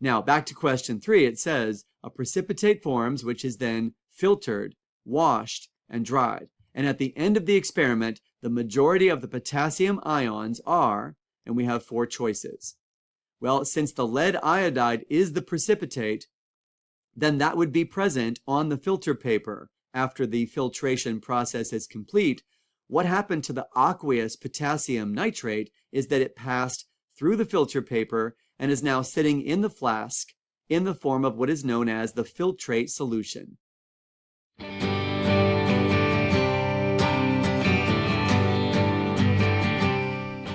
Now, back to question 3, it says a precipitate forms, which is then filtered, washed, and dried. And at the end of the experiment, the majority of the potassium ions are, and we have 4 choices. Well, since the lead iodide is the precipitate, then that would be present on the filter paper after the filtration process is complete. What happened to the aqueous potassium nitrate is that it passed through the filter paper and is now sitting in the flask in the form of what is known as the filtrate solution.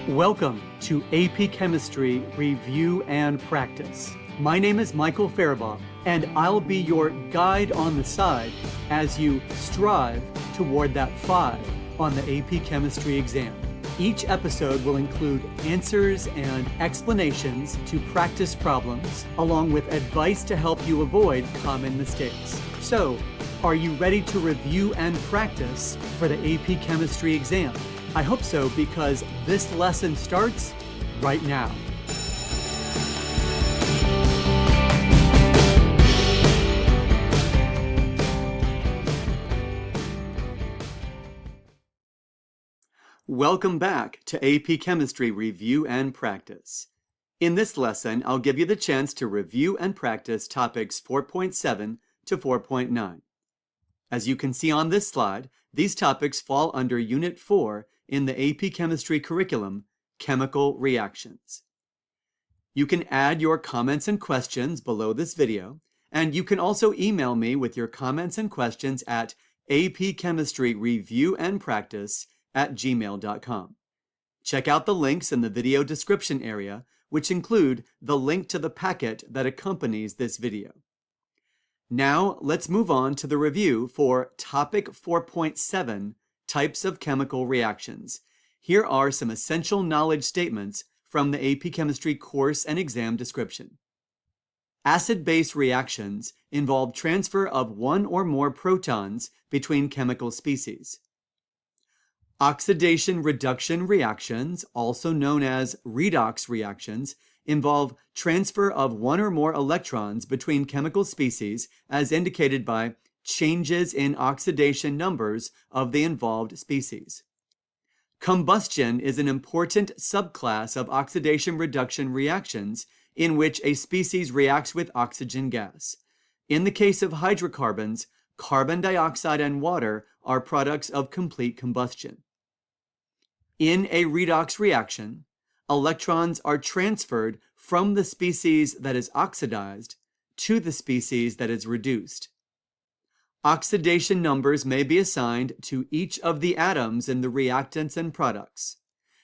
Welcome to AP Chemistry Review and Practice. My name is Michael Farabaugh, and I'll be your guide on the side as you strive toward that 5 on the AP Chemistry exam. Each episode will include answers and explanations to practice problems, along with advice to help you avoid common mistakes. So, are you ready to review and practice for the AP Chemistry exam? I hope so, because this lesson starts right now. Welcome back to AP Chemistry Review and Practice. In this lesson, I'll give you the chance to review and practice topics 4.7 to 4.9. As you can see on this slide, these topics fall under Unit 4 in the AP Chemistry curriculum, Chemical Reactions. You can add your comments and questions below this video, and you can also email me with your comments and questions at apchemistryreviewandpractice@gmail.com. Check out the links in the video description area, which include the link to the packet that accompanies this video. Now, let's move on to the review for Topic 4.7, Types of Chemical Reactions. Here are some essential knowledge statements from the AP Chemistry course and exam description. Acid-base reactions involve transfer of one or more protons between chemical species. Oxidation-reduction reactions, also known as redox reactions, involve transfer of one or more electrons between chemical species as indicated by changes in oxidation numbers of the involved species. Combustion is an important subclass of oxidation-reduction reactions in which a species reacts with oxygen gas. In the case of hydrocarbons, carbon dioxide and water are products of complete combustion. In a redox reaction, electrons are transferred from the species that is oxidized to the species that is reduced. Oxidation numbers may be assigned to each of the atoms in the reactants and products.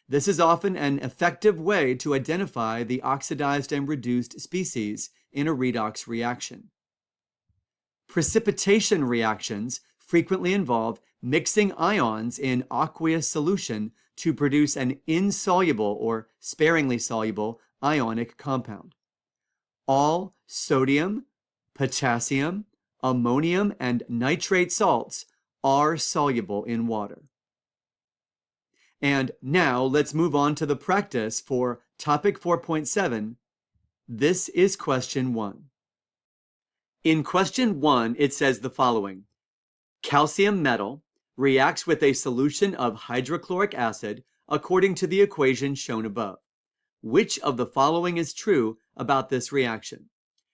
This is often an effective way to identify the oxidized and reduced species in a redox reaction. Precipitation reactions frequently involve mixing ions in aqueous solution to produce an insoluble or sparingly soluble ionic compound. All sodium, potassium, ammonium, and nitrate salts are soluble in water. And now let's move on to the practice for Topic 4.7. This is question 1. In question 1, it says the following. Calcium metal reacts with a solution of hydrochloric acid according to the equation shown above. Which of the following is true about this reaction?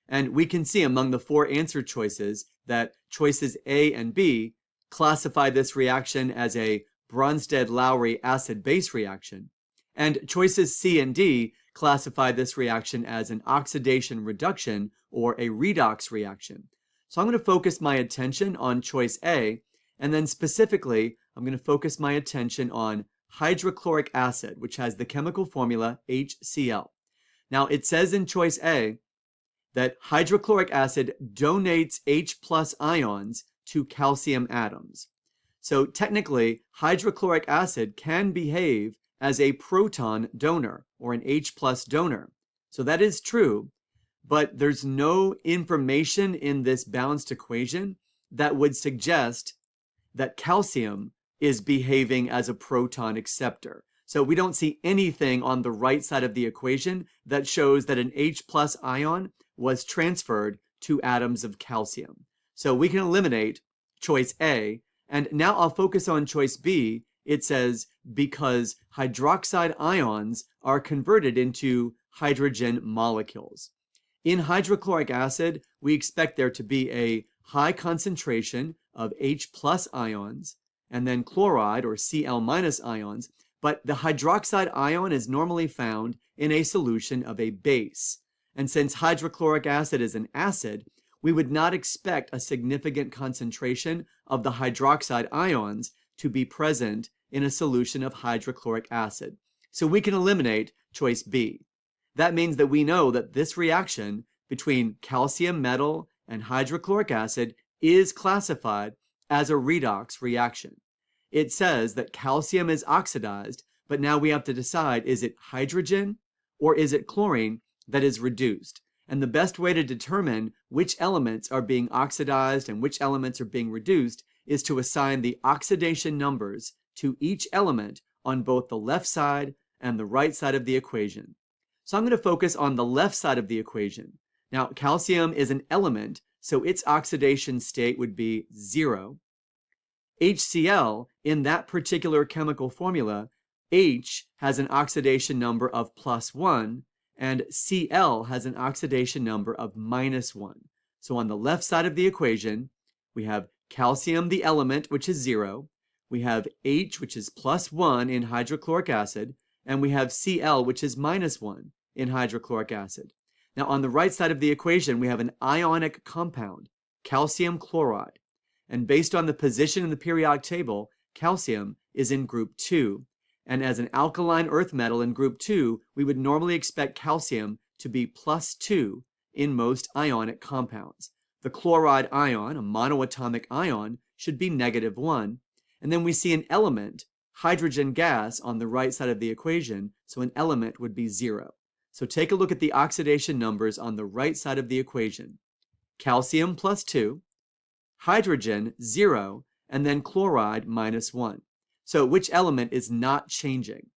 And we can see among the 4 answer choices that choices A and B classify this reaction as a Bronsted-Lowry acid-base reaction, and choices C and D classify this reaction as an oxidation-reduction or a redox reaction. So I'm going to focus my attention on choice A, and then specifically, I'm going to focus my attention on hydrochloric acid, which has the chemical formula HCl. Now, it says in choice A that hydrochloric acid donates H+ ions to calcium atoms. So technically, hydrochloric acid can behave as a proton donor or an H+ donor. So that is true, but there's no information in this balanced equation that would suggest that calcium is behaving as a proton acceptor. So we don't see anything on the right side of the equation that shows that an H plus ion was transferred to atoms of calcium. So we can eliminate choice A, and now I'll focus on choice B. It says because hydroxide ions are converted into hydrogen molecules. In hydrochloric acid, we expect there to be a high concentration of H plus ions and then chloride or Cl minus ions, but the hydroxide ion is normally found in a solution of a base. And since hydrochloric acid is an acid, we would not expect a significant concentration of the hydroxide ions to be present in a solution of hydrochloric acid. So we can eliminate choice B. That means that we know that this reaction between calcium metal and hydrochloric acid is classified as a redox reaction. It says that calcium is oxidized, but now we have to decide, is it hydrogen or is it chlorine that is reduced? And the best way to determine which elements are being oxidized and which elements are being reduced is to assign the oxidation numbers to each element on both the left side and the right side of the equation. So I'm going to focus on the left side of the equation. Now, calcium is an element, so its oxidation state would be 0. HCl, in that particular chemical formula, H has an oxidation number of +1, and Cl has an oxidation number of -1. So on the left side of the equation, we have calcium, the element, which is 0. We have H, which is +1 in hydrochloric acid, and we have Cl, which is -1 in hydrochloric acid. Now, on the right side of the equation, we have an ionic compound, calcium chloride. And based on the position in the periodic table, calcium is in group 2. And as an alkaline earth metal in group 2, we would normally expect calcium to be +2 in most ionic compounds. The chloride ion, a monoatomic ion, should be -1. And then we see an element, hydrogen gas, on the right side of the equation, so an element would be 0. So take a look at the oxidation numbers on the right side of the equation. Calcium +2, hydrogen 0, and then chloride -1. So which element is not changing?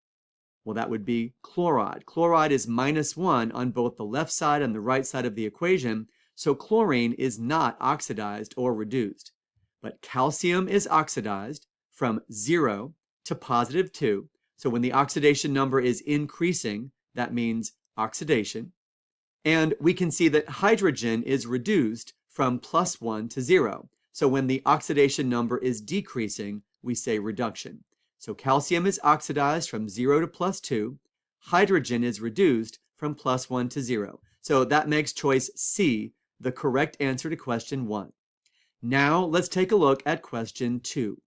Well, that would be chloride. Chloride is -1 on both the left side and the right side of the equation, so chlorine is not oxidized or reduced. But calcium is oxidized from 0 to +2. So when the oxidation number is increasing, that means oxidation. And we can see that hydrogen is reduced from +1 to 0. So when the oxidation number is decreasing, we say reduction. So calcium is oxidized from 0 to +2. Hydrogen is reduced from +1 to 0. So that makes choice C the correct answer to question 1. Now let's take a look at question 2.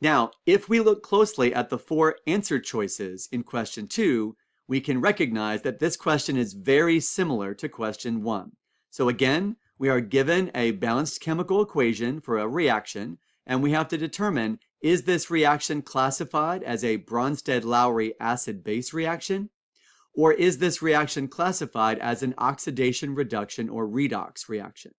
Now, if we look closely at the 4 answer choices in question 2, we can recognize that this question is very similar to question 1. So again, we are given a balanced chemical equation for a reaction, and we have to determine, is this reaction classified as a Bronsted-Lowry acid-base reaction? Or is this reaction classified as an oxidation reduction or redox reaction?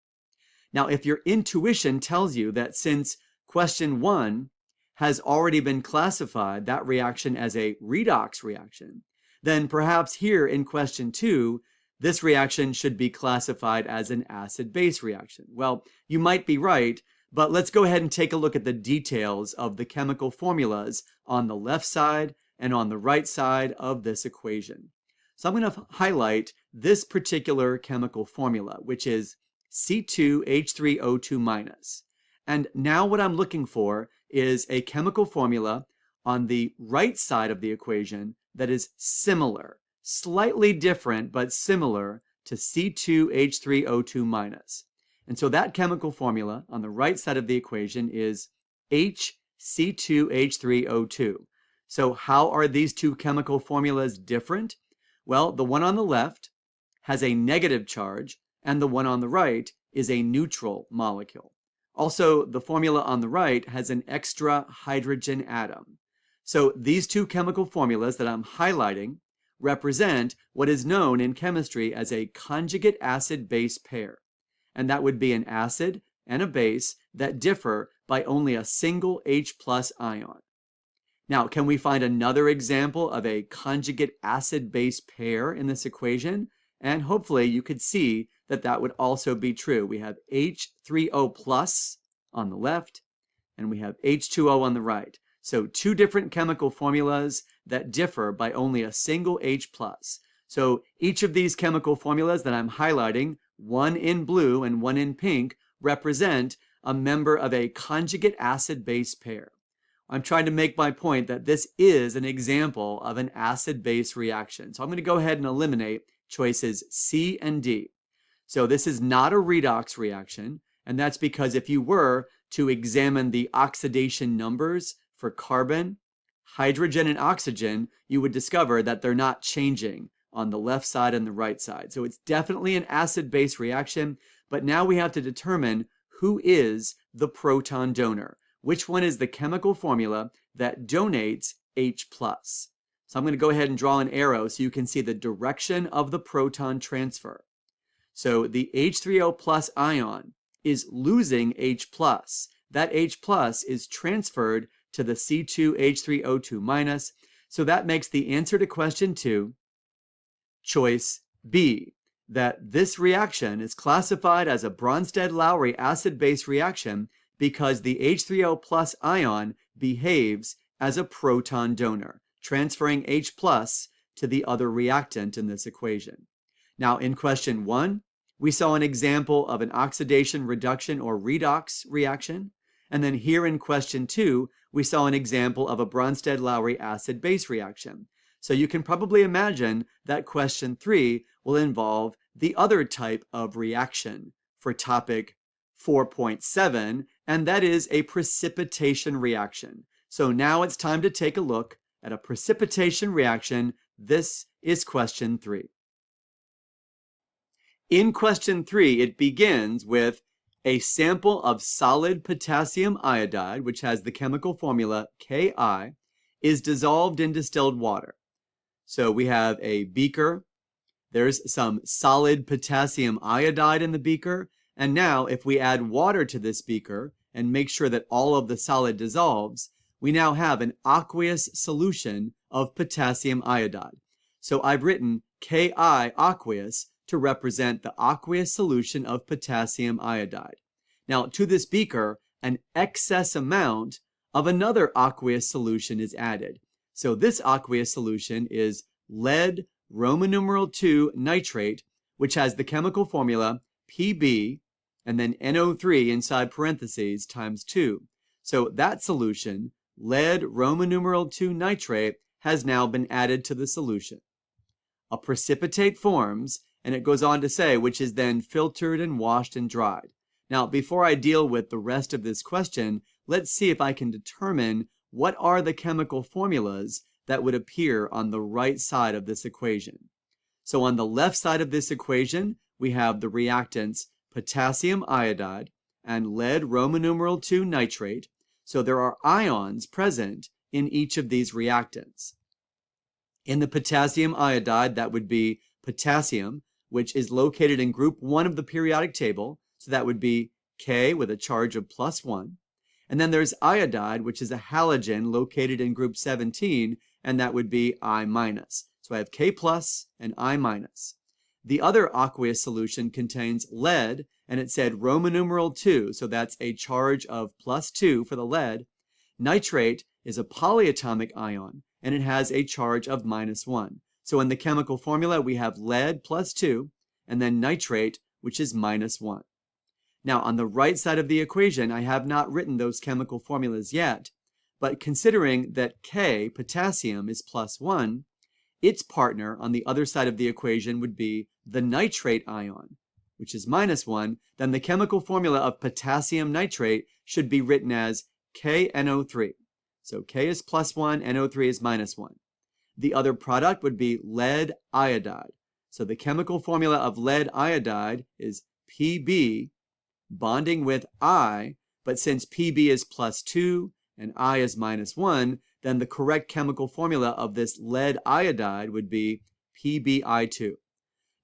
Now, if your intuition tells you that since question 1 has already been classified, that reaction, as a redox reaction, then perhaps here in question 2, this reaction should be classified as an acid-base reaction. Well, you might be right, but let's go ahead and take a look at the details of the chemical formulas on the left side and on the right side of this equation. So I'm going to highlight this particular chemical formula, which is C2H3O2-. And now what I'm looking for is a chemical formula on the right side of the equation that is similar, slightly different, but similar to C2H3O2-. And so that chemical formula on the right side of the equation is HC2H3O2. So how are these two chemical formulas different? Well, the one on the left has a negative charge, and the one on the right is a neutral molecule. Also, the formula on the right has an extra hydrogen atom. So these two chemical formulas that I'm highlighting represent what is known in chemistry as a conjugate acid-base pair. And that would be an acid and a base that differ by only a single H+ ion. Now, can we find another example of a conjugate acid-base pair in this equation? And hopefully you could see that that would also be true. We have H3O plus on the left, and we have H2O on the right. So two different chemical formulas that differ by only a single H plus. So each of these chemical formulas that I'm highlighting, one in blue and one in pink, represent a member of a conjugate acid-base pair. I'm trying to make my point that this is an example of an acid-base reaction. So I'm going to go ahead and eliminate choices C and D. So this is not a redox reaction, and that's because if you were to examine the oxidation numbers for carbon, hydrogen, and oxygen, you would discover that they're not changing on the left side and the right side. So it's definitely an acid-base reaction, but now we have to determine who is the proton donor. Which one is the chemical formula that donates H+. So I'm going to go ahead and draw an arrow so you can see the direction of the proton transfer. So the H3O plus ion is losing H+. That H+ is transferred to the C2H3O2 minus. So that makes the answer to question 2 choice B, that this reaction is classified as a Bronsted-Lowry acid-base reaction because the H3O plus ion behaves as a proton donor, transferring H+ to the other reactant in this equation. Now, in question 1, we saw an example of an oxidation, reduction, or redox reaction. And then here in question 2, we saw an example of a Bronsted-Lowry acid-base reaction. So you can probably imagine that question 3 will involve the other type of reaction for topic 4.7, and that is a precipitation reaction. So now it's time to take a look at a precipitation reaction. This is question 3. In question 3, it begins with a sample of solid potassium iodide, which has the chemical formula Ki, is dissolved in distilled water. So we have a beaker. There's some solid potassium iodide in the beaker. And now if we add water to this beaker and make sure that all of the solid dissolves, we now have an aqueous solution of potassium iodide. So I've written Ki aqueous to represent the aqueous solution of potassium iodide. Now to this beaker, an excess amount of another aqueous solution is added. So this aqueous solution is lead Roman numeral 2 nitrate, which has the chemical formula Pb and then NO3 inside parentheses times 2. So that solution, lead Roman numeral 2 nitrate, has now been added to the solution. A precipitate forms, and it goes on to say, which is then filtered and washed and dried. Now, before I deal with the rest of this question, let's see if I can determine what are the chemical formulas that would appear on the right side of this equation. So on the left side of this equation, we have the reactants potassium iodide and lead Roman numeral 2 nitrate. So there are ions present in each of these reactants. In the potassium iodide, that would be potassium, which is located in group 1 of the periodic table. So that would be K with a charge of +1. And then there's iodide, which is a halogen located in group 17, and that would be I-. So I have K+ and I-. The other aqueous solution contains lead, and it said Roman numeral 2, so that's a charge of +2 for the lead. Nitrate is a polyatomic ion, and it has a charge of -1. So in the chemical formula, we have lead +2, and then nitrate, which is -1. Now, on the right side of the equation, I have not written those chemical formulas yet, but considering that K, potassium, is +1, its partner on the other side of the equation would be the nitrate ion, which is -1, then the chemical formula of potassium nitrate should be written as KNO3. So K is +1, NO3 is -1. The other product would be lead iodide. So the chemical formula of lead iodide is Pb bonding with I, but since Pb is +2 and I is -1, then the correct chemical formula of this lead iodide would be PbI2.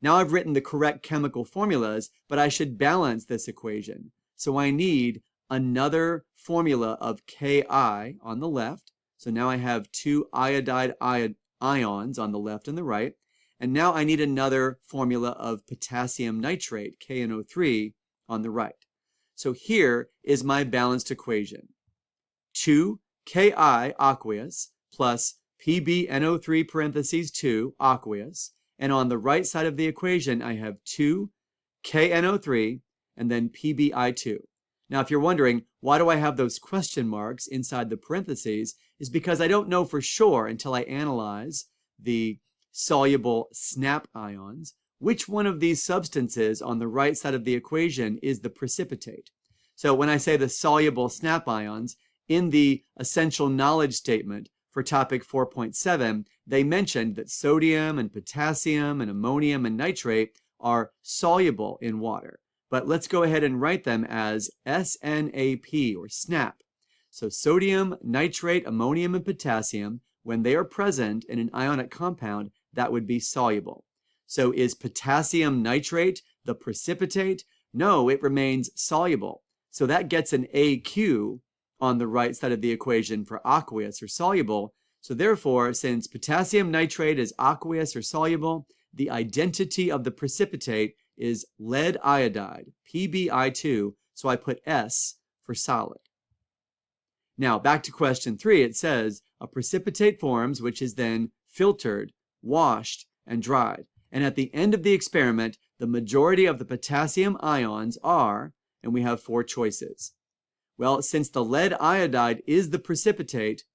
Now I've written the correct chemical formulas, but I should balance this equation. So I need another formula of Ki on the left. So now I have two iodide ions on the left and the right. And now I need another formula of potassium nitrate, KNO3, on the right. So here is my balanced equation. 2 Ki aqueous plus PbNO3 parentheses 2 aqueous. And on the right side of the equation, I have 2 KNO3 and then PbI2. Now, if you're wondering, why do I have those question marks inside the parentheses, is because I don't know for sure until I analyze the soluble SNAP ions, which one of these substances on the right side of the equation is the precipitate. So when I say the soluble SNAP ions, in the essential knowledge statement for topic 4.7, they mentioned that sodium and potassium and ammonium and nitrate are soluble in water. But let's go ahead and write them as SNAP or SNAP. So sodium, nitrate, ammonium, and potassium, when they are present in an ionic compound, that would be soluble. So is potassium nitrate the precipitate? No, it remains soluble. So that gets an AQ on the right side of the equation for aqueous or soluble. So therefore, since potassium nitrate is aqueous or soluble, the identity of the precipitate is lead iodide, PbI2, so I put S for solid. Now, back to question 3, it says, a precipitate forms which is then filtered, washed, and dried. And at the end of the experiment, the majority of the potassium ions are, and we have 4 choices. Well, since the lead iodide is the precipitate,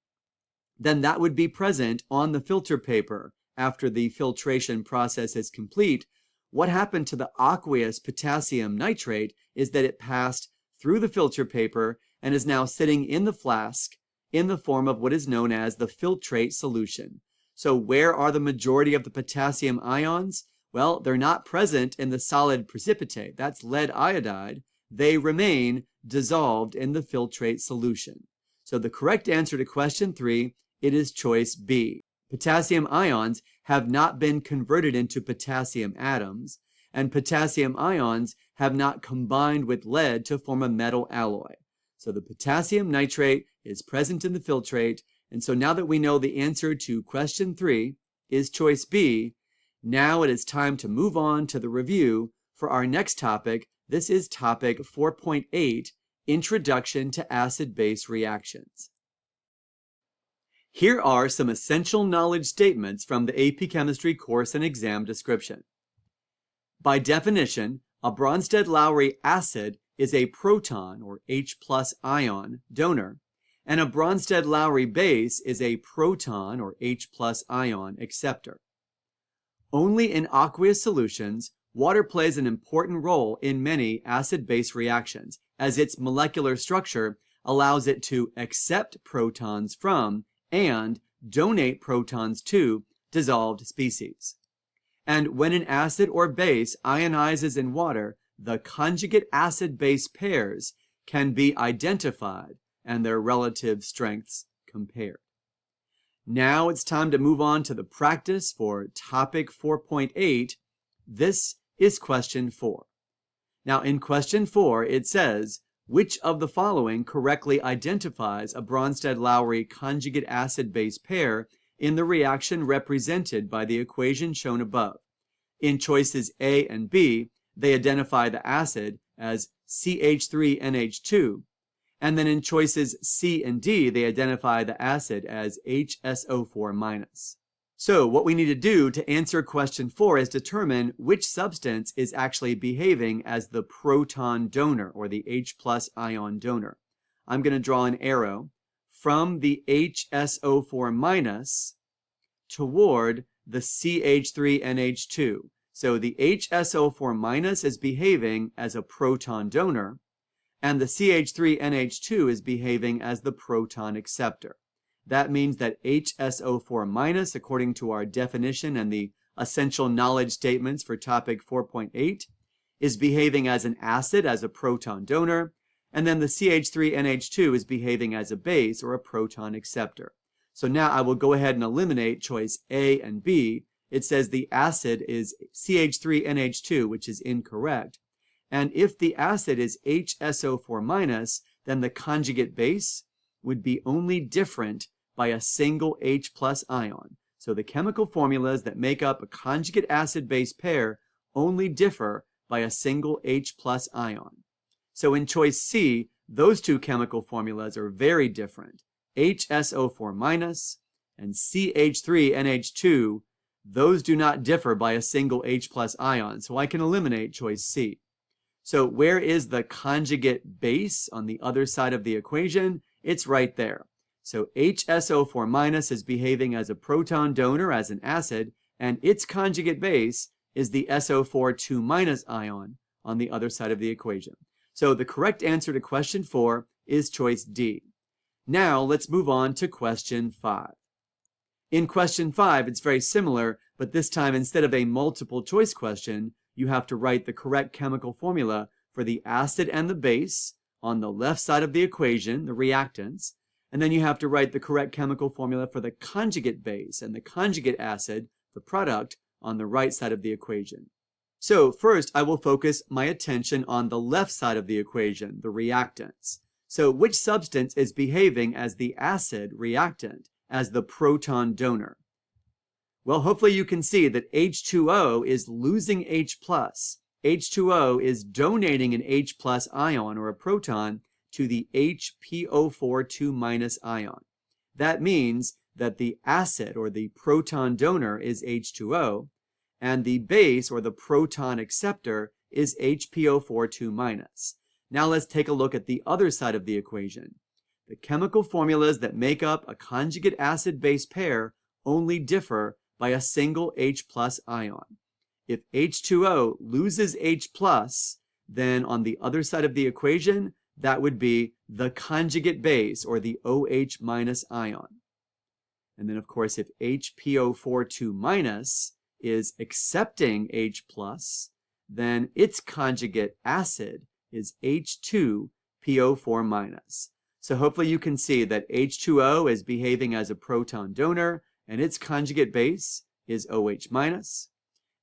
then that would be present on the filter paper after the filtration process is complete. What happened to the aqueous potassium nitrate is that it passed through the filter paper and is now sitting in the flask in the form of what is known as the filtrate solution. So where are the majority of the potassium ions? Well, they're not present in the solid precipitate. That's lead iodide. They remain dissolved in the filtrate solution. So the correct answer to question 3, it is choice B. Potassium ions have not been converted into potassium atoms, and potassium ions have not combined with lead to form a metal alloy. So the potassium nitrate is present in the filtrate, and so now that we know the answer to question 3 is choice B, now it is time to move on to the review for our next topic. This is topic 4.8, Introduction to Acid-Base Reactions. Here are some essential knowledge statements from the AP Chemistry course and exam description. By definition, a Bronsted-Lowry acid is a proton, or H+ ion, donor, and a Bronsted-Lowry base is a proton, or H+ ion, acceptor. Only in aqueous solutions, water plays an important role in many acid-base reactions, as its molecular structure allows it to accept protons from and donate protons to dissolved species. And when an acid or base ionizes in water, the conjugate acid-base pairs can be identified and their relative strengths compared. Now it's time to move on to the practice for topic 4.8. This is question 4. Now in question 4, it says, which of the following correctly identifies a Bronsted-Lowry conjugate acid-base pair in the reaction represented by the equation shown above? In choices A and B, they identify the acid as CH3NH2, and then in choices C and D, they identify the acid as HSO4-. So what we need to do to answer question 4 is determine which substance is actually behaving as the proton donor, or the H+ ion donor. I'm going to draw an arrow from the HSO4- toward the CH3NH2. So the HSO4- is behaving as a proton donor, and the CH3NH2 is behaving as the proton acceptor. That means that HSO4-, according to our definition and the essential knowledge statements for topic 4.8, is behaving as an acid, as a proton donor, and then the CH3NH2 is behaving as a base, or a proton acceptor. So now I will go ahead and eliminate choice A and B. It says the acid is CH3NH2, which is incorrect. And if the acid is HSO4-, then the conjugate base would be only different by a single H plus ion. So the chemical formulas that make up a conjugate acid-base pair only differ by a single H plus ion. So in choice C, those two chemical formulas are very different. HSO4- and CH3NH2, those do not differ by a single H plus ion, so I can eliminate choice C. So where is the conjugate base on the other side of the equation? It's right there. So HSO4- is behaving as a proton donor as an acid, and its conjugate base is the SO4 ion on the other side of the equation. So the correct answer to question 4 is choice D. Now let's move on to question 5. In question 5, it's very similar, but this time instead of a multiple choice question, you have to write the correct chemical formula for the acid and the base on the left side of the equation, the reactants, and then you have to write the correct chemical formula for the conjugate base and the conjugate acid, the product, on the right side of the equation. So first, I will focus my attention on the left side of the equation, the reactants. So which substance is behaving as the acid reactant, as the proton donor? Well, hopefully you can see that H2O is losing H+. H2O is donating an H+ ion or a proton to the HPO4 ion. That means that the acid or the proton donor is H2O, and the base or the proton acceptor is HPO4 Now let's take a look at the other side of the equation. The chemical formulas that make up a conjugate acid-base pair only differ by a single H+ ion. If H2O loses H+, then on the other side of the equation, that would be the conjugate base or the OH- ion. And then of course, if HPO4 is accepting H+, then its conjugate acid is H2PO4-. So hopefully you can see that H2O is behaving as a proton donor, and its conjugate base is OH-,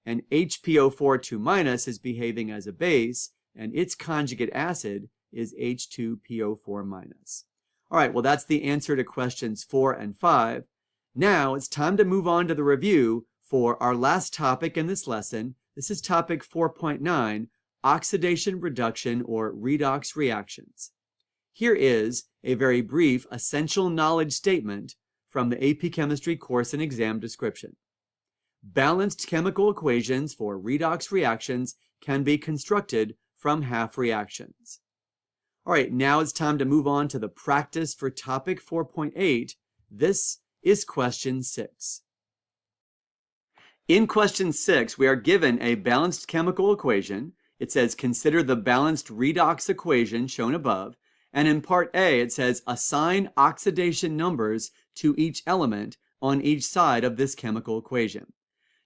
and HPO4 is behaving as a base, and its conjugate acid is H2PO4-. All right, well, that's the answer to questions 4 and 5. Now it's time to move on to the review for our last topic in this lesson. This is topic 4.9, oxidation reduction or redox reactions. Here is a very brief essential knowledge statement from the AP Chemistry course and exam description. Balanced chemical equations for redox reactions can be constructed from half reactions. All right, now it's time to move on to the practice for topic 4.8. This is question 6. In question 6, we are given a balanced chemical equation. It says, consider the balanced redox equation shown above. And in part A, it says, assign oxidation numbers to each element on each side of this chemical equation.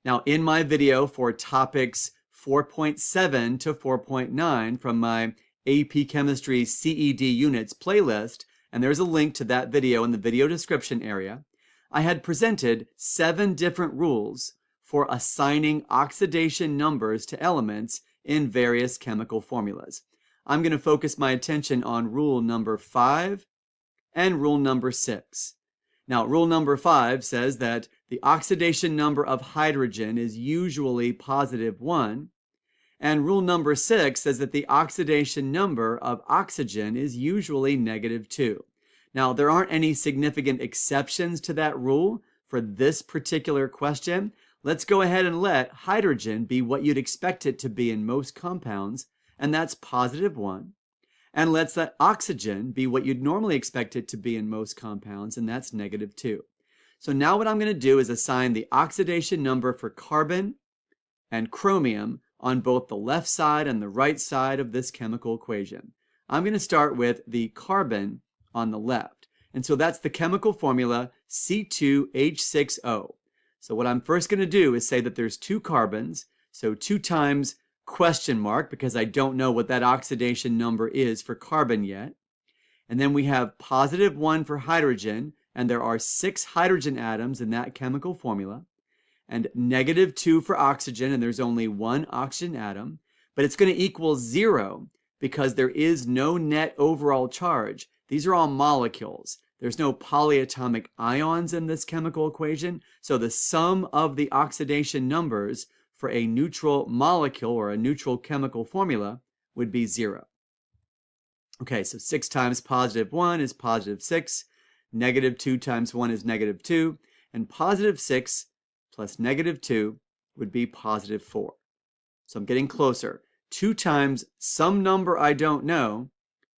Now, in my video for topics 4.7 to 4.9 from my AP Chemistry CED Units playlist, and there's a link to that video in the video description area, I had presented 7 different rules for assigning oxidation numbers to elements in various chemical formulas. I'm going to focus my attention on rule number 5 and rule number 6. Now, rule number 5 says that the oxidation number of hydrogen is usually +1, and rule number 6 says that the oxidation number of oxygen is usually -2. Now, there aren't any significant exceptions to that rule for this particular question. Let's go ahead and let hydrogen be what you'd expect it to be in most compounds, and that's +1. And let's let oxygen be what you'd normally expect it to be in most compounds, and that's -2. So now what I'm going to do is assign the oxidation number for carbon and chromium on both the left side and the right side of this chemical equation. I'm going to start with the carbon on the left. And so that's the chemical formula C2H6O. So what I'm first going to do is say that there's 2 carbons, so 2 times question mark, because I don't know what that oxidation number is for carbon yet. And then we have +1 for hydrogen, and there are 6 hydrogen atoms in that chemical formula. And -2 for oxygen, and there's only 1 oxygen atom. But it's going to equal 0 because there is no net overall charge. These are all molecules. There's no polyatomic ions in this chemical equation, so the sum of the oxidation numbers for a neutral molecule or a neutral chemical formula would be 0. Okay, so 6 times positive 1 is positive 6, negative 2 times 1 is negative 2, and positive 6 plus negative 2 would be positive 4. So I'm getting closer. 2 times some number I don't know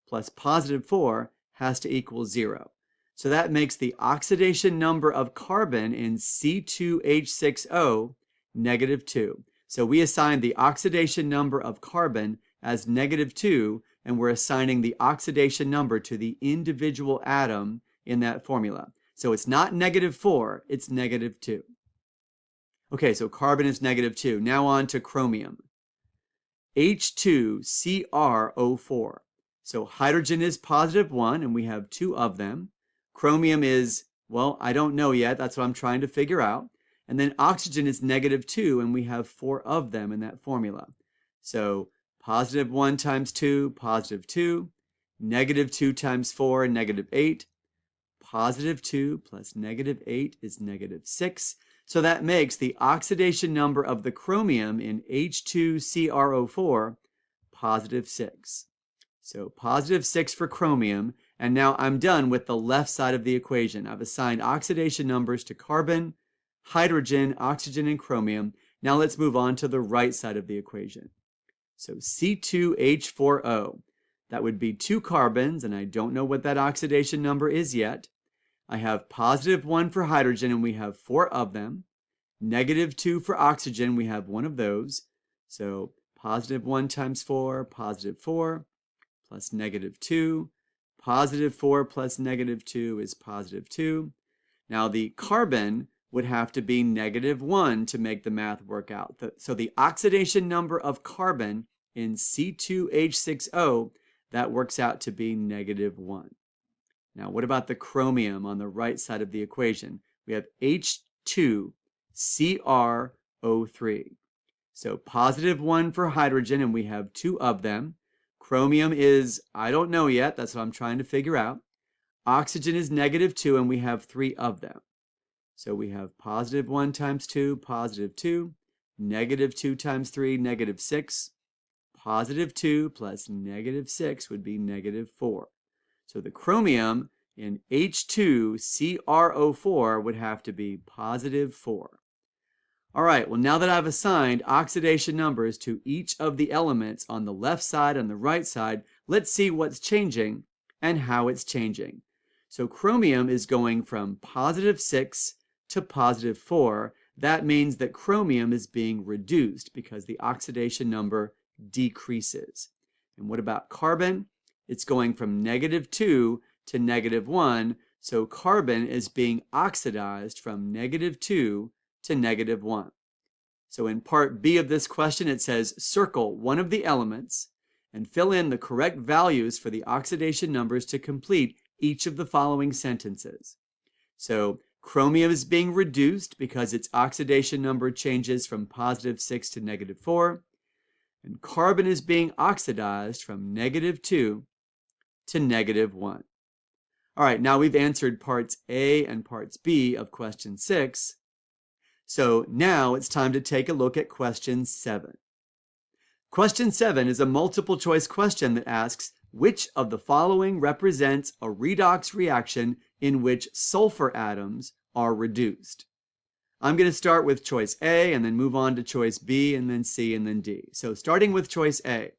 plus positive 4 has to equal 0. So that makes the oxidation number of carbon in C2H6O negative 2. So we assign the oxidation number of carbon as negative 2, and we're assigning the oxidation number to the individual atom in that formula. So it's not negative 4, it's negative 2. Okay, so carbon is negative 2. Now on to chromium. H2CrO4. So hydrogen is positive 1, and we have 2 of them. Chromium is, well, I don't know yet. That's what I'm trying to figure out. And then oxygen is negative 2, and we have 4 of them in that formula. So positive 1 times 2, positive 2. Negative 2 times 4, negative 8. Positive 2 plus negative 8 is negative 6. So that makes the oxidation number of the chromium in H2CrO4 positive 6. So positive 6 for chromium, and now I'm done with the left side of the equation. I've assigned oxidation numbers to carbon, hydrogen, oxygen, and chromium. Now let's move on to the right side of the equation. So C2H4O, that would be 2 carbons, and I don't know what that oxidation number is yet. I have positive 1 for hydrogen, and we have 4 of them. Negative 2 for oxygen, we have 1 of those. So positive 1 times 4, positive 4, plus negative 2. Positive 4 plus negative 2 is positive 2. Now the carbon would have to be negative 1 to make the math work out. So the oxidation number of carbon in C2H6O, that works out to be negative 1. Now what about the chromium on the right side of the equation? We have H2CrO3. So positive 1 for hydrogen, and we have 2 of them. Chromium is, I don't know yet. That's what I'm trying to figure out. Oxygen is negative 2, and we have 3 of them. So we have positive 1 times 2, positive 2. Negative 2 times 3, negative 6. Positive 2 plus negative 6 would be negative 4. So the chromium in H2CrO4 would have to be positive 4. All right, well, now that I've assigned oxidation numbers to each of the elements on the left side and the right side, let's see what's changing and how it's changing. So chromium is going from positive 6 to positive 4. That means that chromium is being reduced because the oxidation number decreases. And what about carbon? It's going from negative 2 to negative 1, so carbon is being oxidized from negative 2 to negative 1. So in part B of this question, it says circle one of the elements and fill in the correct values for the oxidation numbers to complete each of the following sentences. So chromium is being reduced because its oxidation number changes from positive 6 to negative 4. And carbon is being oxidized from negative 2 to negative 1. All right, now we've answered parts A and parts B of question 6. So now it's time to take a look at question 7. Question 7 is a multiple choice question that asks, which of the following represents a redox reaction in which sulfur atoms are reduced? I'm going to start with choice A and then move on to choice B and then C and then D. So starting with choice A,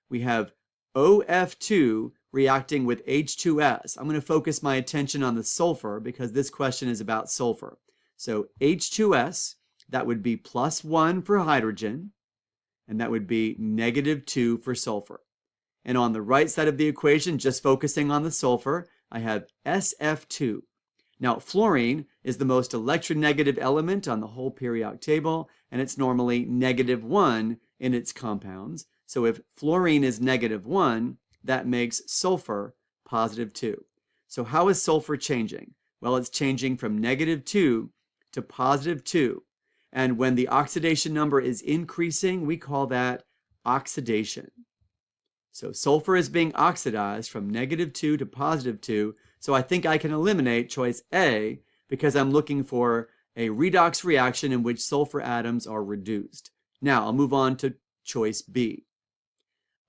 we have OF2 reacting with H2S. I'm going to focus my attention on the sulfur because this question is about sulfur. So H2S, that would be plus 1 for hydrogen, and that would be negative 2 for sulfur. And on the right side of the equation, just focusing on the sulfur, I have SF2. Now, fluorine is the most electronegative element on the whole periodic table, and it's normally negative 1 in its compounds. So if fluorine is negative 1, that makes sulfur positive 2. So how is sulfur changing? Well, it's changing from negative 2 to positive 2. And when the oxidation number is increasing, we call that oxidation. So sulfur is being oxidized from negative 2 to positive 2. So I think I can eliminate choice A because I'm looking for a redox reaction in which sulfur atoms are reduced. Now I'll move on to choice B.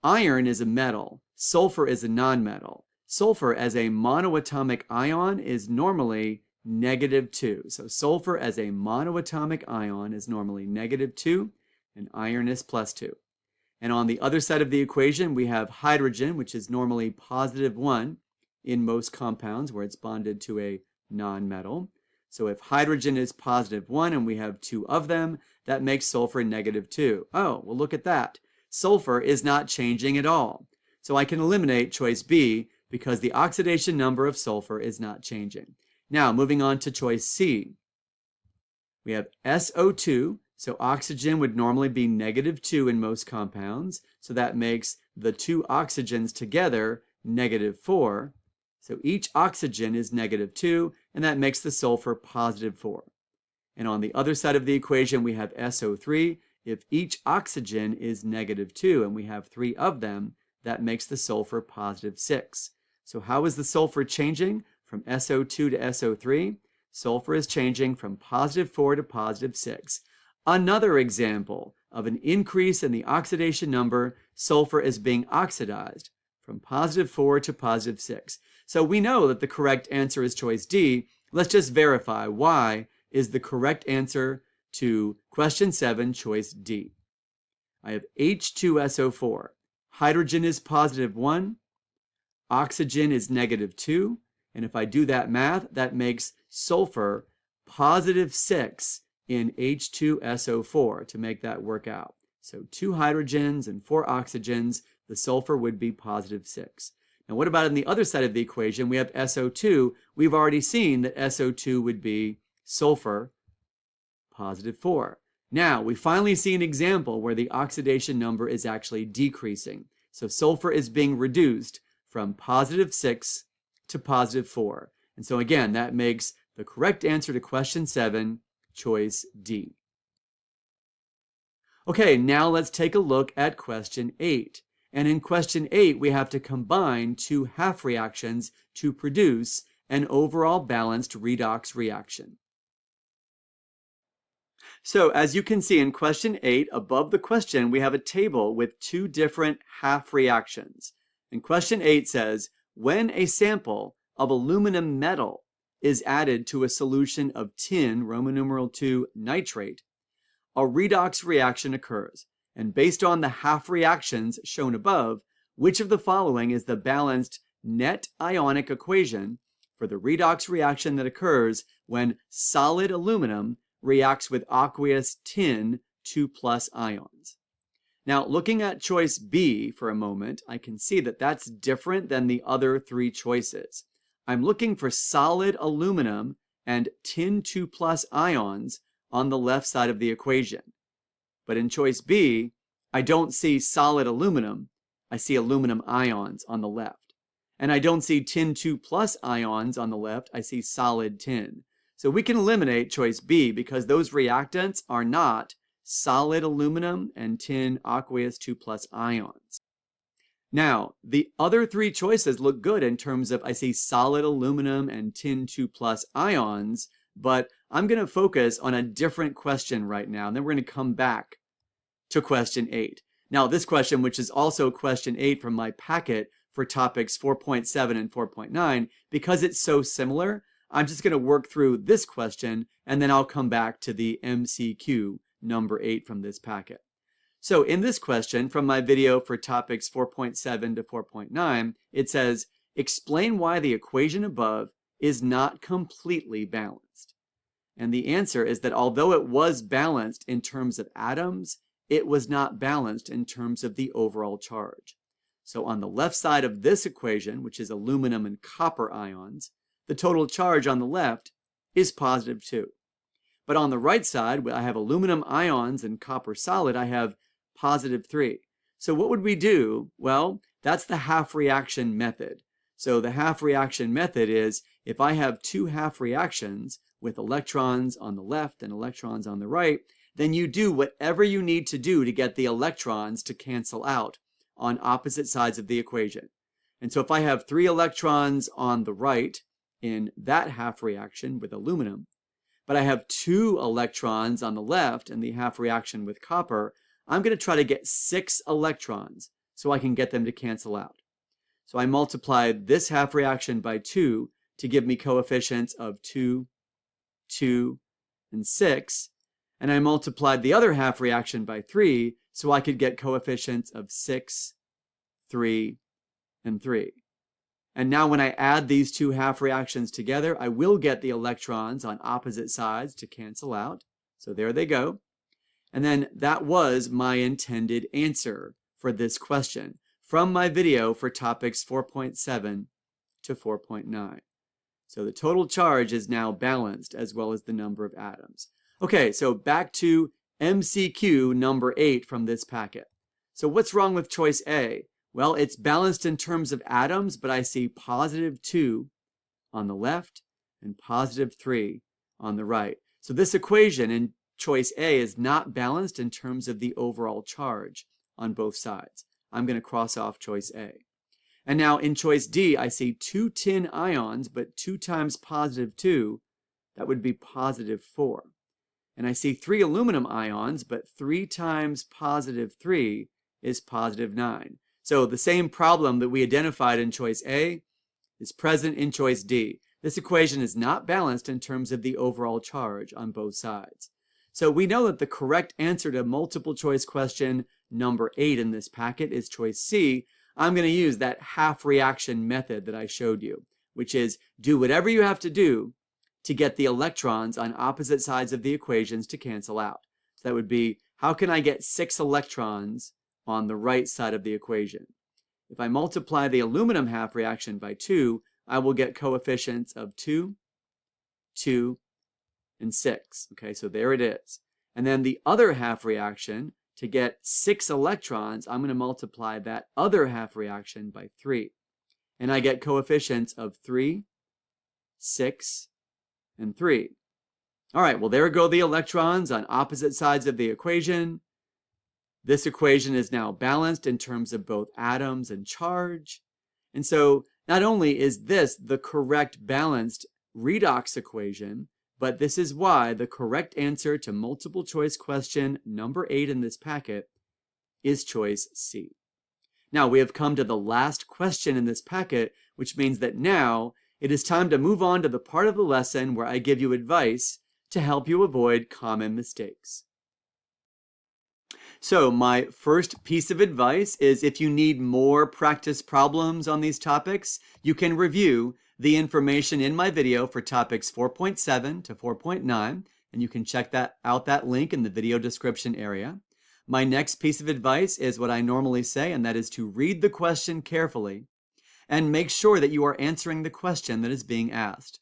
Iron is a metal. Sulfur is a nonmetal. Sulfur as a monoatomic ion is normally -2. So sulfur as a monoatomic ion is normally -2, and iron is +2. And on the other side of the equation, we have hydrogen, which is normally +1 in most compounds where it's bonded to a nonmetal. So if hydrogen is +1 and we have 2 of them, that makes sulfur -2. Oh, well, look at that. Sulfur is not changing at all. So I can eliminate choice B because the oxidation number of sulfur is not changing. Now, moving on to choice C. We have SO2, so oxygen would normally be -2 in most compounds, so that makes the 2 oxygens together -4. So each oxygen is -2, and that makes the sulfur +4. And on the other side of the equation, we have SO3. If each oxygen is -2 and we have 3 of them, that makes the sulfur +6. So how is the sulfur changing from SO2 to SO3? Sulfur is changing from +4 to +6. Another example of an increase in the oxidation number, sulfur is being oxidized from +4 to +6. So we know that the correct answer is choice D. Let's just verify why is the correct answer to question 7, choice D. I have H2SO4. Hydrogen is +1. Oxygen is -2. And if I do that math, that makes sulfur +6 in H2SO4 to make that work out. So 2 hydrogens and 4 oxygens, the sulfur would be +6. Now what about on the other side of the equation? We have SO2. We've already seen that SO2 would be sulfur +4. Now, we finally see an example where the oxidation number is actually decreasing. So sulfur is being reduced from +6 to +4. And so again, that makes the correct answer to question 7, choice D. Okay, now let's take a look at question 8. And in question 8, we have to combine 2 half reactions to produce an overall balanced redox reaction. So as you can see in question 8, above the question, we have a table with 2 different half reactions. And question 8 says, when a sample of aluminum metal is added to a solution of tin, Roman numeral 2, nitrate, a redox reaction occurs. And based on the half reactions shown above, which of the following is the balanced net ionic equation for the redox reaction that occurs when solid aluminum reacts with aqueous tin 2+ ions? Now, looking at choice B for a moment, I can see that that's different than the other 3 choices. I'm looking for solid aluminum and tin 2+ ions on the left side of the equation. But in choice B, I don't see solid aluminum. I see aluminum ions on the left. And I don't see tin 2+ ions on the left. I see solid tin. So we can eliminate choice B because those reactants are not solid aluminum and tin aqueous 2+ ions. Now, the other 3 choices look good in terms of I see solid aluminum and tin 2+ ions, but I'm going to focus on a different question right now, and then we're going to come back to question 8. Now, this question, which is also question 8 from my packet for topics 4.7 and 4.9, because it's so similar, I'm just going to work through this question, and then I'll come back to the MCQ number 8 from this packet. So in this question from my video for topics 4.7 to 4.9, it says, explain why the equation above is not completely balanced. And the answer is that although it was balanced in terms of atoms, it was not balanced in terms of the overall charge. So on the left side of this equation, which is aluminum and copper ions, the total charge on the left is +2. But on the right side, I have aluminum ions and copper solid, I have +3. So what would we do? Well, that's the half reaction method. So the half reaction method is if I have 2 half reactions with electrons on the left and electrons on the right, then you do whatever you need to do to get the electrons to cancel out on opposite sides of the equation. And so if I have 3 electrons on the right in that half reaction with aluminum, but I have 2 electrons on the left in the half reaction with copper, I'm going to try to get 6 electrons so I can get them to cancel out. So I multiplied this half reaction by 2 to give me coefficients of 2, 2, and 6. And I multiplied the other half reaction by 3 so I could get coefficients of 6, 3, and 3. And now when I add these two half reactions together, I will get the electrons on opposite sides to cancel out. So there they go. And then that was my intended answer for this question from my video for topics 4.7 to 4.9. So the total charge is now balanced as well as the number of atoms. Okay, so back to MCQ number 8 from this packet. So what's wrong with choice A? Well, it's balanced in terms of atoms, but I see positive 2 on the left and positive 3 on the right. So this equation in choice A is not balanced in terms of the overall charge on both sides. I'm going to cross off choice A. And now in choice D, I see 2 tin ions, but 2 times positive 2, that would be positive 4. And I see 3 aluminum ions, but 3 times positive 3 is positive 9. So the same problem that we identified in choice A is present in choice D. This equation is not balanced in terms of the overall charge on both sides. So we know that the correct answer to multiple choice question number 8 in this packet is choice C. I'm going to use that half reaction method that I showed you, which is do whatever you have to do to get the electrons on opposite sides of the equations to cancel out. So that would be, how can I get 6 electrons on the right side of the equation? If I multiply the aluminum half reaction by 2, I will get coefficients of 2, 2, and 6. Okay, so there it is. And then the other half reaction, to get 6 electrons, I'm going to multiply that other half reaction by 3. And I get coefficients of 3, 6, and 3. All right, well, there go the electrons on opposite sides of the equation. This equation is now balanced in terms of both atoms and charge. And so not only is this the correct balanced redox equation, but this is why the correct answer to multiple choice question number 8 in this packet is choice C. Now we have come to the last question in this packet, which means that now it is time to move on to the part of the lesson where I give you advice to help you avoid common mistakes. So my first piece of advice is if you need more practice problems on these topics, you can review the information in my video for topics 4.7 to 4.9, and you can check out that link in the video description area. My next piece of advice is what I normally say, and that is to read the question carefully and make sure that you are answering the question that is being asked.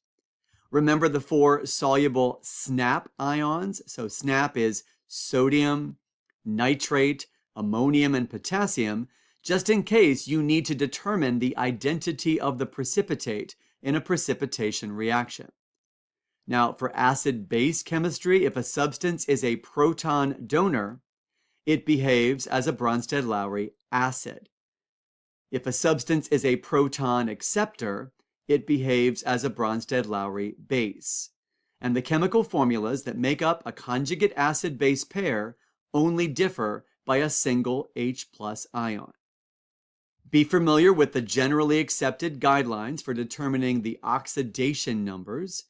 Remember the 4 soluble SNAP ions. So SNAP is sodium, nitrate, ammonium, and potassium, just in case you need to determine the identity of the precipitate in a precipitation reaction. Now, for acid-base chemistry, if a substance is a proton donor, it behaves as a Bronsted-Lowry acid. If a substance is a proton acceptor, it behaves as a Bronsted-Lowry base. And the chemical formulas that make up a conjugate acid-base pair only differ by a single H+ ion. Be familiar with the generally accepted guidelines for determining the oxidation numbers,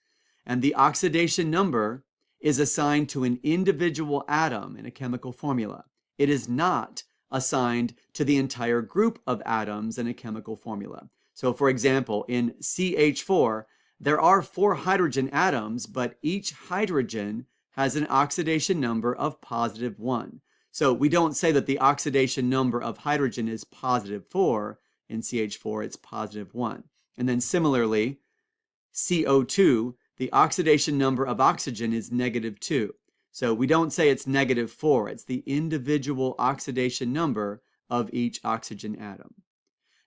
and the oxidation number is assigned to an individual atom in a chemical formula. It is not assigned to the entire group of atoms in a chemical formula. So for example, in CH4, there are 4 hydrogen atoms, but each hydrogen has an oxidation number of +1. So we don't say that the oxidation number of hydrogen is +4. In CH4, it's +1. And then similarly, CO2, the oxidation number of oxygen is -2. So we don't say it's -4. It's the individual oxidation number of each oxygen atom.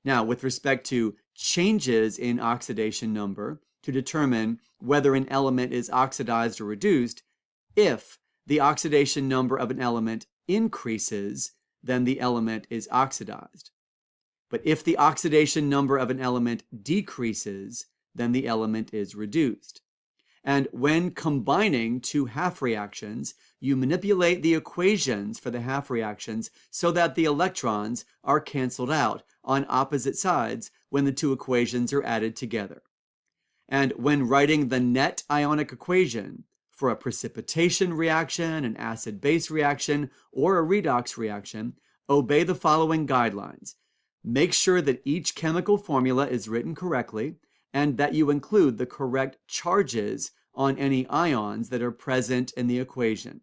Now, with respect to changes in oxidation number, to determine whether an element is oxidized or reduced, if the oxidation number of an element increases, then the element is oxidized. But if the oxidation number of an element decreases, then the element is reduced. And when combining two half reactions, you manipulate the equations for the half reactions so that the electrons are canceled out on opposite sides when the two equations are added together. And when writing the net ionic equation for a precipitation reaction, an acid-base reaction, or a redox reaction, obey the following guidelines. Make sure that each chemical formula is written correctly and that you include the correct charges on any ions that are present in the equation.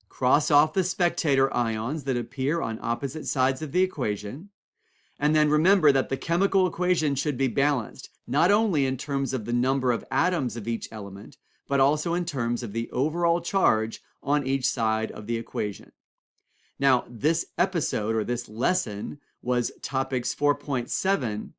Cross off the spectator ions that appear on opposite sides of the equation. And then remember that the chemical equation should be balanced, not only in terms of the number of atoms of each element, but also in terms of the overall charge on each side of the equation. Now, this episode or this lesson was topics 4.7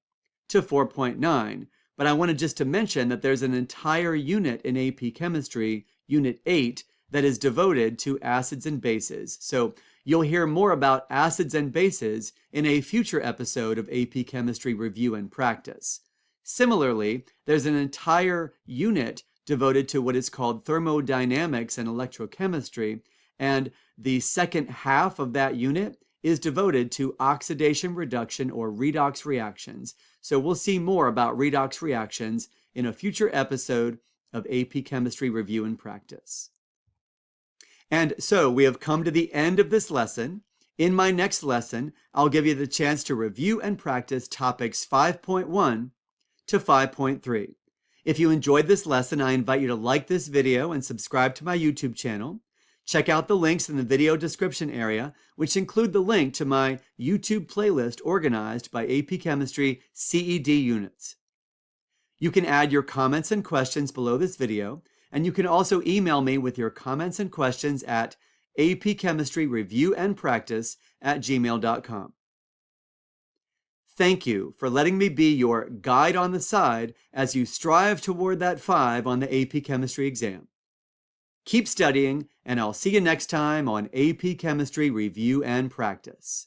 to 4.9, but I wanted just to mention that there's an entire unit in AP Chemistry, Unit 8, that is devoted to acids and bases. So you'll hear more about acids and bases in a future episode of AP Chemistry Review and Practice. Similarly, there's an entire unit devoted to what is called thermodynamics and electrochemistry, and the second half of that unit is devoted to oxidation reduction or redox reactions. So we'll see more about redox reactions in a future episode of AP Chemistry Review and Practice. And so we have come to the end of this lesson. In my next lesson, I'll give you the chance to review and practice topics 5.1 to 5.3. If you enjoyed this lesson, I invite you to like this video and subscribe to my YouTube channel. Check out the links in the video description area, which include the link to my YouTube playlist organized by AP Chemistry CED units. You can add your comments and questions below this video, and you can also email me with your comments and questions at apchemistryreviewandpractice@gmail.com. Thank you for letting me be your guide on the side as you strive toward that 5 on the AP Chemistry exam. Keep studying, and I'll see you next time on AP Chemistry Review and Practice.